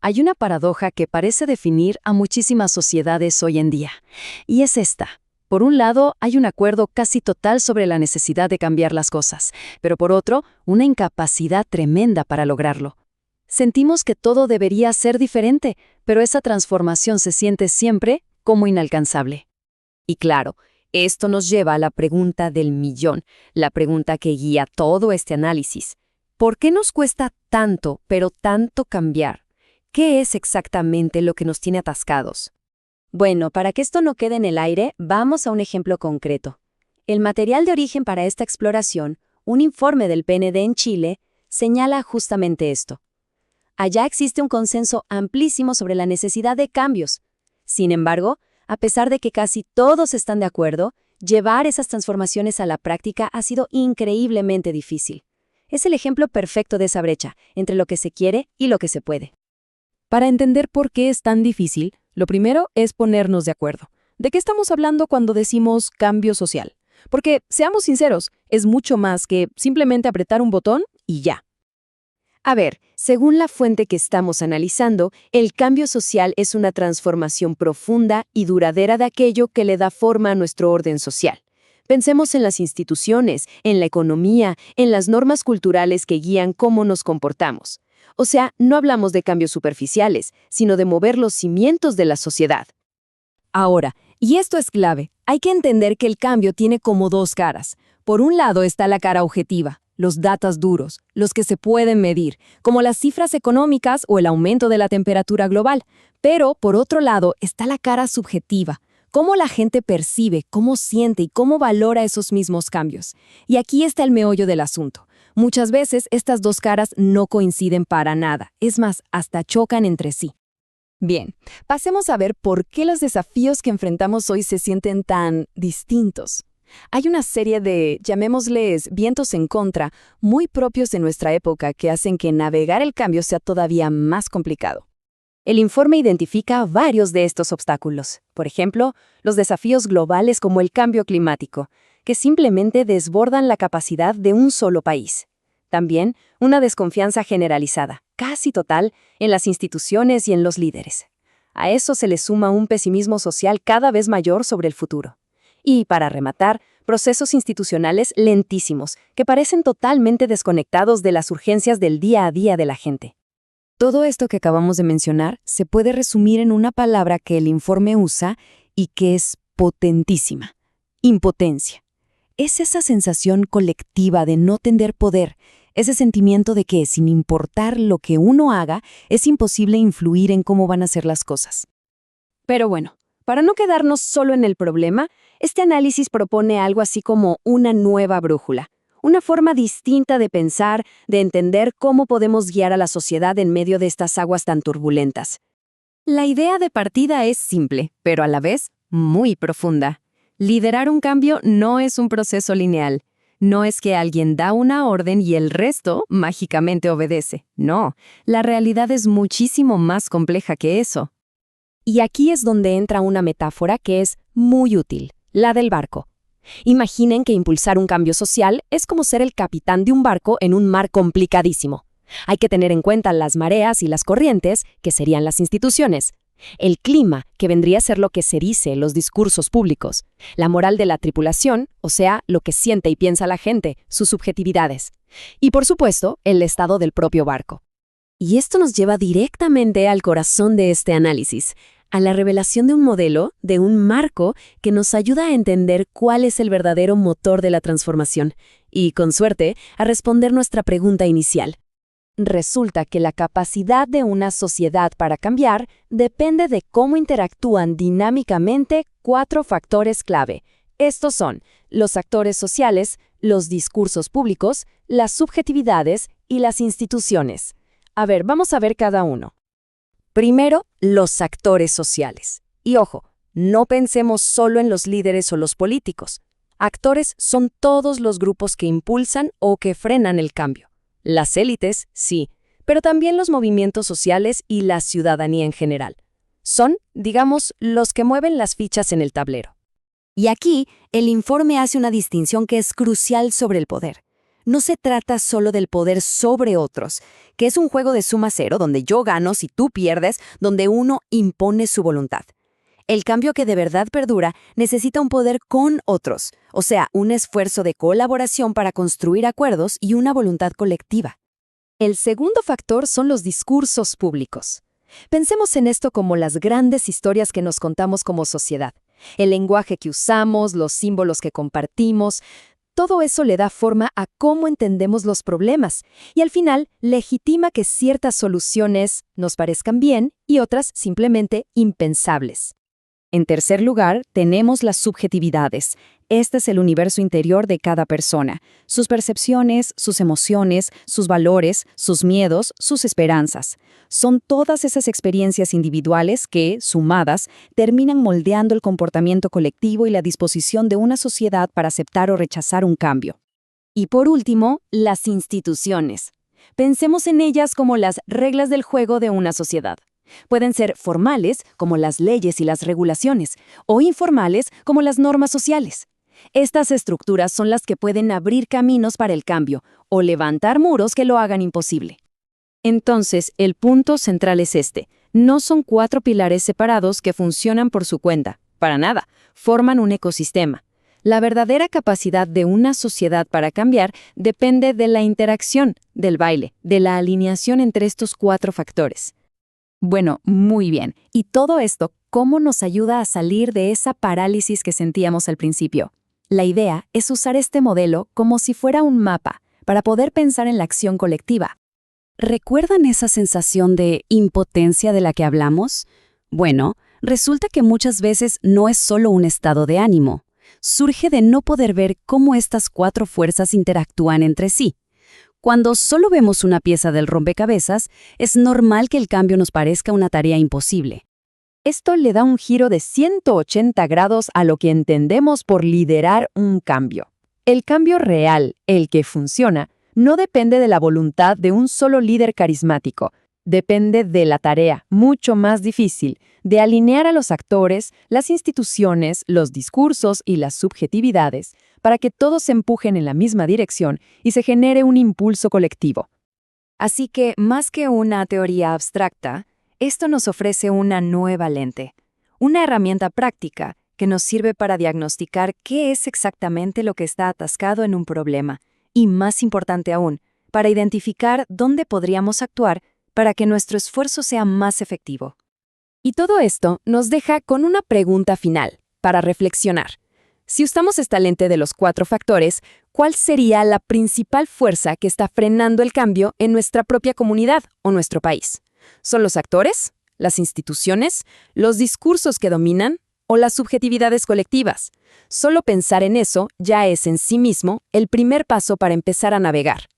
hay una paradoja que parece definir a muchísimas sociedades hoy en día, y es esta. Por un lado, hay un acuerdo casi total sobre la necesidad de cambiar las cosas, pero por otro, una incapacidad tremenda para lograrlo. Sentimos que todo debería ser diferente, pero esa transformación se siente siempre como inalcanzable. Y claro, esto nos lleva a la pregunta del millón, la pregunta que guía todo este análisis. ¿Por qué nos cuesta tanto, pero tanto cambiar? ¿Qué es exactamente lo que nos tiene atascados? Bueno, para que esto no quede en el aire, vamos a un ejemplo concreto. El material de origen para esta exploración, un informe del PND en Chile, señala justamente esto. Allá existe un consenso amplísimo sobre la necesidad de cambios. Sin embargo, a pesar de que casi todos están de acuerdo, llevar esas transformaciones a la práctica ha sido increíblemente difícil. Es el ejemplo perfecto de esa brecha entre lo que se quiere y lo que se puede. Para entender por qué es tan difícil, lo primero es ponernos de acuerdo. ¿De qué estamos hablando cuando decimos cambio social? Porque, seamos sinceros, es mucho más que simplemente apretar un botón y ya. A ver, según la fuente que estamos analizando, el cambio social es una transformación profunda y duradera de aquello que le da forma a nuestro orden social. Pensemos en las instituciones, en la economía, en las normas culturales que guían cómo nos comportamos. O sea, no hablamos de cambios superficiales, sino de mover los cimientos de la sociedad. Ahora, y esto es clave, hay que entender que el cambio tiene como dos caras. Por un lado está la cara objetiva, los datos duros, los que se pueden medir, como las cifras económicas o el aumento de la temperatura global. Pero, por otro lado, está la cara subjetiva, cómo la gente percibe, cómo siente y cómo valora esos mismos cambios. Y aquí está el meollo del asunto. Muchas veces estas dos caras no coinciden para nada, es más, hasta chocan entre sí. Bien, pasemos a ver por qué los desafíos que enfrentamos hoy se sienten tan distintos. Hay una serie de, llamémosles, vientos en contra, muy propios de nuestra época que hacen que navegar el cambio sea todavía más complicado. El informe identifica varios de estos obstáculos. Por ejemplo, los desafíos globales como el cambio climático, que simplemente desbordan la capacidad de un solo país. También una desconfianza generalizada, casi total, en las instituciones y en los líderes. A eso se le suma un pesimismo social cada vez mayor sobre el futuro. Y, para rematar, procesos institucionales lentísimos, que parecen totalmente desconectados de las urgencias del día a día de la gente. Todo esto que acabamos de mencionar se puede resumir en una palabra que el informe usa y que es potentísima: impotencia. Es esa sensación colectiva de no tener poder, ese sentimiento de que, sin importar lo que uno haga, es imposible influir en cómo van a ser las cosas. Pero bueno, para no quedarnos solo en el problema, este análisis propone algo así como una nueva brújula, una forma distinta de pensar, de entender cómo podemos guiar a la sociedad en medio de estas aguas tan turbulentas. La idea de partida es simple, pero a la vez muy profunda. Liderar un cambio no es un proceso lineal. No es que alguien da una orden y el resto mágicamente obedece. No, la realidad es muchísimo más compleja que eso. Y aquí es donde entra una metáfora que es muy útil, la del barco. Imaginen que impulsar un cambio social es como ser el capitán de un barco en un mar complicadísimo. Hay que tener en cuenta las mareas y las corrientes, que serían las instituciones, el clima, que vendría a ser lo que se dice en los discursos públicos, la moral de la tripulación, o sea, lo que siente y piensa la gente, sus subjetividades, y por supuesto, el estado del propio barco. Y esto nos lleva directamente al corazón de este análisis, a la revelación de un modelo, de un marco que nos ayuda a entender cuál es el verdadero motor de la transformación y, con suerte, a responder nuestra pregunta inicial. Resulta que la capacidad de una sociedad para cambiar depende de cómo interactúan dinámicamente 4 factores clave. Estos son los actores sociales, los discursos públicos, las subjetividades y las instituciones. A ver, vamos a ver cada uno. Primero, los actores sociales. Y ojo, no pensemos solo en los líderes o los políticos. Actores son todos los grupos que impulsan o que frenan el cambio. Las élites, sí, pero también los movimientos sociales y la ciudadanía en general. Son, digamos, los que mueven las fichas en el tablero. Y aquí, el informe hace una distinción que es crucial sobre el poder. No se trata solo del poder sobre otros, que es un juego de suma cero donde yo gano si tú pierdes, donde uno impone su voluntad. El cambio que de verdad perdura necesita un poder con otros, o sea, un esfuerzo de colaboración para construir acuerdos y una voluntad colectiva. El segundo factor son los discursos públicos. Pensemos en esto como las grandes historias que nos contamos como sociedad. El lenguaje que usamos, los símbolos que compartimos, todo eso le da forma a cómo entendemos los problemas y al final legitima que ciertas soluciones nos parezcan bien y otras simplemente impensables. En tercer lugar, tenemos las subjetividades. Este es el universo interior de cada persona, sus percepciones, sus emociones, sus valores, sus miedos, sus esperanzas. Son todas esas experiencias individuales que, sumadas, terminan moldeando el comportamiento colectivo y la disposición de una sociedad para aceptar o rechazar un cambio. Y por último, las instituciones. Pensemos en ellas como las reglas del juego de una sociedad. Pueden ser formales, como las leyes y las regulaciones, o informales, como las normas sociales. Estas estructuras son las que pueden abrir caminos para el cambio o levantar muros que lo hagan imposible. Entonces, el punto central es este. No son 4 pilares separados que funcionan por su cuenta. Para nada. Forman un ecosistema. La verdadera capacidad de una sociedad para cambiar depende de la interacción, del baile, de la alineación entre estos 4 factores. Bueno, muy bien. ¿Y todo esto cómo nos ayuda a salir de esa parálisis que sentíamos al principio? La idea es usar este modelo como si fuera un mapa para poder pensar en la acción colectiva. ¿Recuerdan esa sensación de impotencia de la que hablamos? Bueno, resulta que muchas veces no es solo un estado de ánimo. Surge de no poder ver cómo estas 4 fuerzas interactúan entre sí. Cuando solo vemos una pieza del rompecabezas, es normal que el cambio nos parezca una tarea imposible. Esto le da un giro de 180 grados a lo que entendemos por liderar un cambio. El cambio real, el que funciona, no depende de la voluntad de un solo líder carismático. Depende de la tarea, mucho más difícil, de alinear a los actores, las instituciones, los discursos y las subjetividades para que todos se empujen en la misma dirección y se genere un impulso colectivo. Así que, más que una teoría abstracta, esto nos ofrece una nueva lente, una herramienta práctica que nos sirve para diagnosticar qué es exactamente lo que está atascado en un problema y, más importante aún, para identificar dónde podríamos actuar para que nuestro esfuerzo sea más efectivo. Y todo esto nos deja con una pregunta final, para reflexionar. Si usamos esta lente de los 4 factores, ¿cuál sería la principal fuerza que está frenando el cambio en nuestra propia comunidad o nuestro país? ¿Son los actores, las instituciones, los discursos que dominan o las subjetividades colectivas? Solo pensar en eso ya es en sí mismo el primer paso para empezar a navegar.